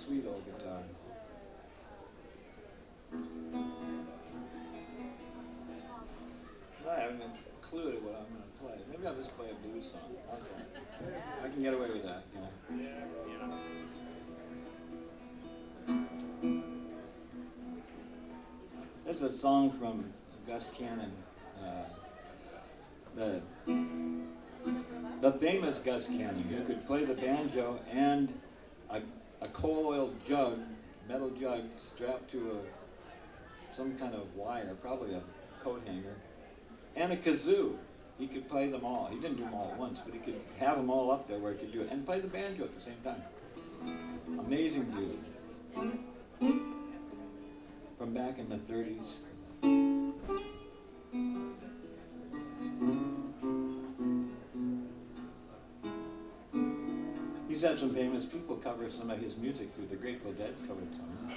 sweet old guitar. I haven't a clue to what I'm going to play. Maybe I'll just play a blues song. Okay. I can get away with that. You know. This is a song from Gus Cannon, the famous Gus Cannon, who could play the banjo and a coal-oiled jug, metal jug, strapped to some kind of wire, probably a coat hanger, and a kazoo. He could play them all. He didn't do them all at once, but he could have them all up there where he could do it, and play the banjo at the same time. Amazing dude. From back in the 30s. He's had some famous people cover some of his music too. The Grateful Dead covered some.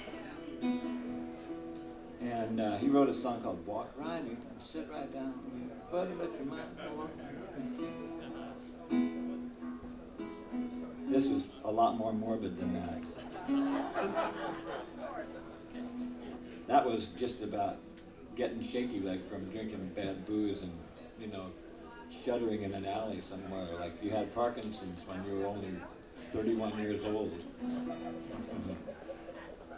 And he wrote a song called Walk Right In, Sit Right Down, Buddy, Let Your Mind Go On. This was a lot more morbid than that. That was just about getting shaky, like from drinking bad booze and, you know, shuddering in an alley somewhere, like you had Parkinson's when you were only 31 years old.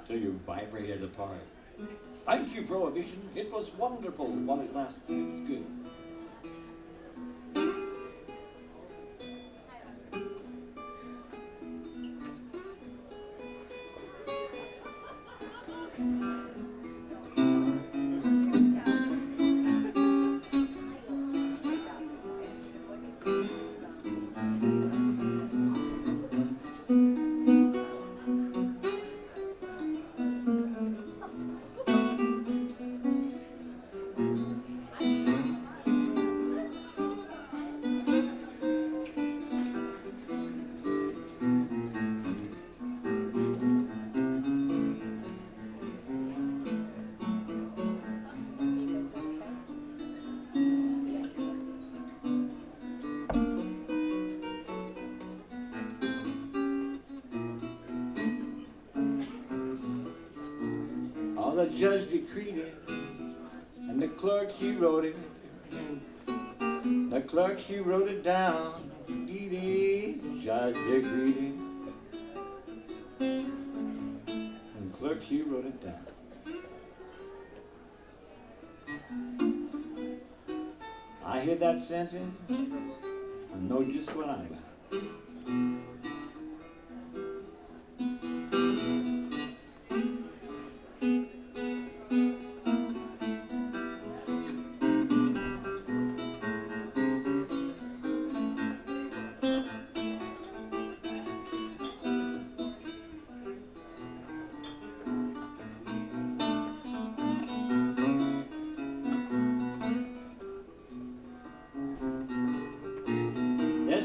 So you vibrated apart. Thank you, Prohibition. It was wonderful while it lasted. It was good. The judge decreed it, and the clerk, she wrote it. The clerk, she wrote it down. The judge agreed it, and the clerk, she wrote it down. I hear that sentence, I know just what I'm about.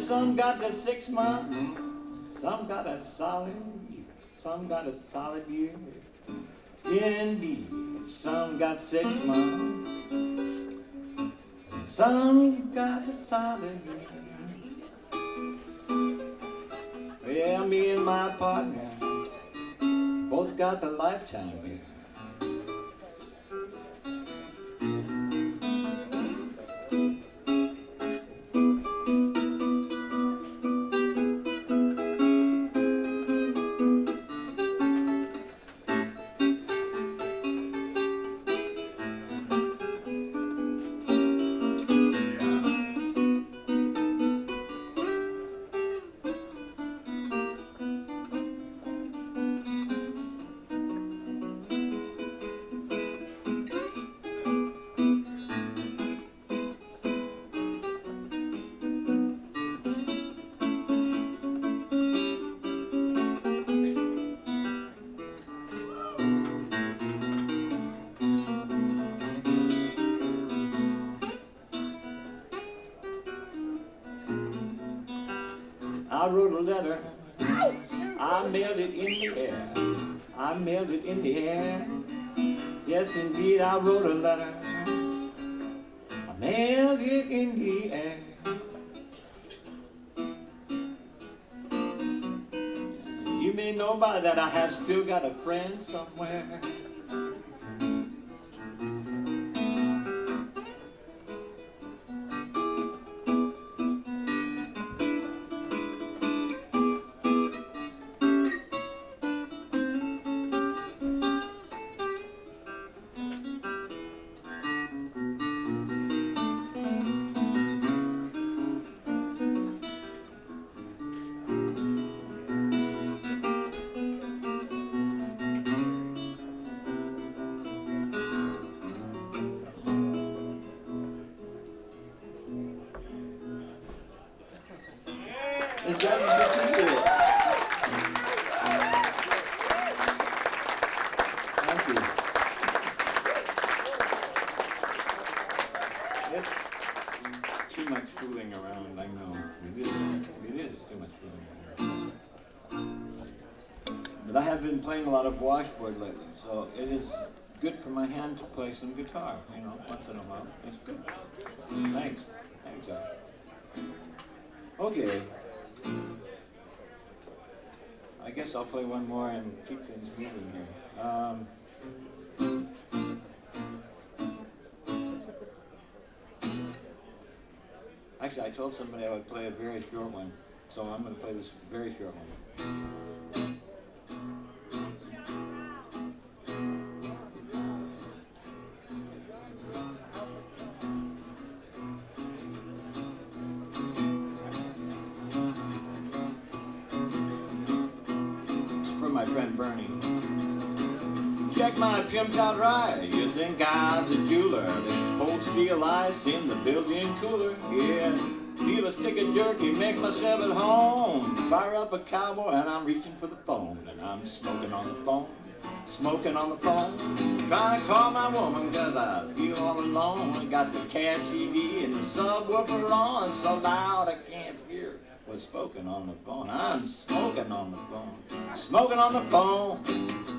Some got the 6 months, some got a solid year, some got a solid year. Indeed, some got 6 months, some got a solid year. Yeah, me and my partner both got the lifetime here. I wrote a letter, I mailed it in the air, I mailed it in the air. Yes, indeed, I wrote a letter, I mailed it in the air. You may know by that I have still got a friend somewhere. Is that what you did? Thank you. It's too much fooling around, I know. It is too much fooling around. But I have been playing a lot of washboard lately, so it is good for my hand to play some guitar, you know, once in a while. It's good. Thanks. Thanks, Al. Okay. I guess I'll play one more and keep things moving here. Actually, I told somebody I would play a very short one, so I'm going to play this very short one. My friend Browne. Check my pimped out ride. You think I'm a jeweler? There's cold steel ice in the built-in cooler. Yeah, feel a stick of jerky, make myself at home. Fire up a cowboy and I'm reaching for the phone. And I'm smoking on the phone, smoking on the phone. Trying to call my woman cause I feel all alone. I got the cash CD and the subwoofer on so loud I can't hear what's spoken on the phone. I'm smoking on the phone, smoking on the phone.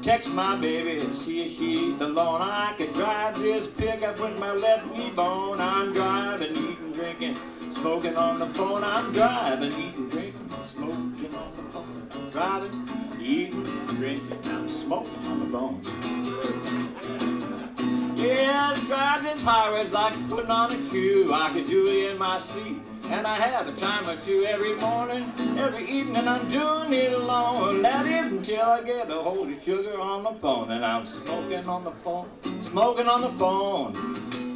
Text my baby and see if she's alone. I could drive this pickup with my left knee bone. I'm driving, eating, drinking, smoking on the phone. I'm driving, eating, drinking, smoking on the phone. I'm driving, eating, drinking, I'm smoking on the phone. Yeah, drive this highway's like putting on a shoe. I could do it in my sleep. And I have a time or two every morning, every evening I'm doing it alone. That is until I get a hold of sugar on the phone. And I'm smoking on the phone, smoking on the phone.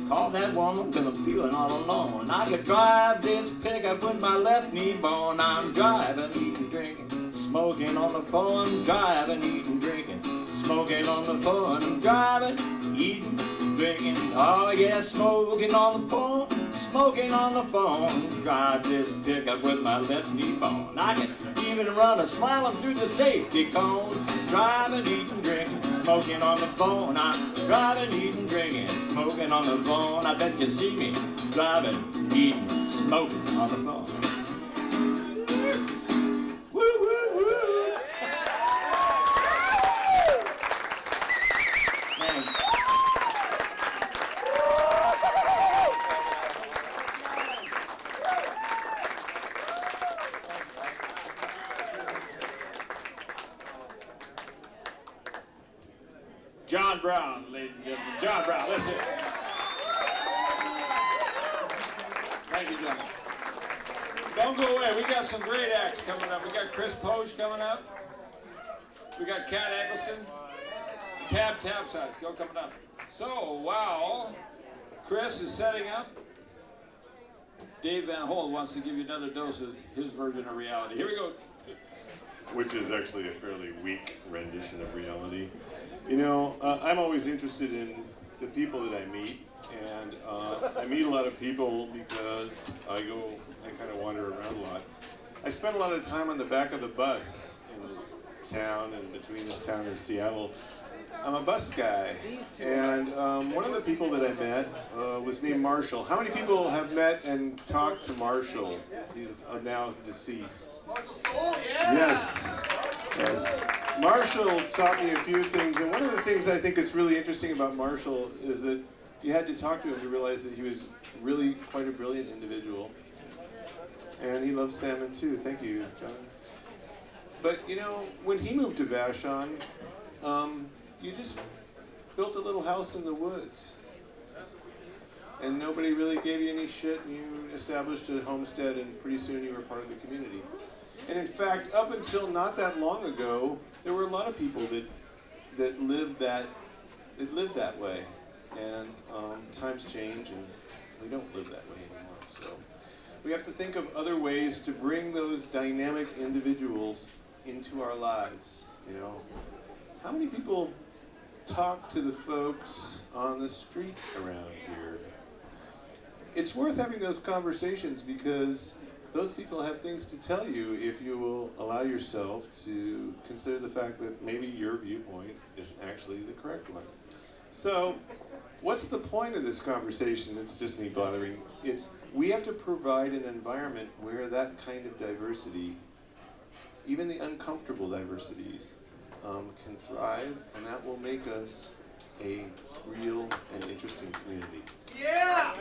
Call that woman cause I'm feeling all alone. I could drive this pickup with my left knee bone. I'm driving, eating, drinking, smoking on the phone. I'm driving, eating, drinking, smoking on the phone. I'm driving, eating, drinking, oh yeah, smoking on the phone. Smoking on the phone, drive this pickup with my left knee bone. I can even run a slalom through the safety cone. Driving, eating, drinking, smoking on the phone. I'm driving, eating, drinking, smoking on the phone. I bet you see me driving, eating, smoking on the phone. Woo, woo, woo! Thanks. John Browne, ladies and gentlemen. John Browne, listen. Thank you, John. Don't go away. We got some great acts coming up. We got Chris Poge coming up. We got Cat Eggleston. Tab Tapside, go coming up. So, while Chris is setting up, Dave Van Holt wants to give you another dose of his version of reality. Here we go. Which is actually a fairly weak rendition of reality. You know, I'm always interested in the people that I meet, and I meet a lot of people because I kind of wander around a lot. I spend a lot of time on the back of the bus in this town and between this town and Seattle. I'm a bus guy, and one of the people that I met was named Marshall. How many people have met and talked to Marshall? He's now deceased. Yes. Yes. Marshall taught me a few things, and one of the things I think that's really interesting about Marshall is that you had to talk to him to realize that he was really quite a brilliant individual. And he loves salmon too. Thank you, John. But you know, when he moved to Vashon, you just built a little house in the woods. And nobody really gave you any shit, and you established a homestead, and pretty soon you were part of the community. And in fact, up until not that long ago, there were a lot of people that lived that way. And times change, and we don't live that way anymore. So we have to think of other ways to bring those dynamic individuals into our lives. You know, how many people talk to the folks on the street around here? It's worth having those conversations because those people have things to tell you if you will allow yourself to consider the fact that maybe your viewpoint isn't actually the correct one. So, what's the point of this conversation? It's just me bothering. We have to provide an environment where that kind of diversity, even the uncomfortable diversities, can thrive, and that will make us a real and interesting community. Yeah!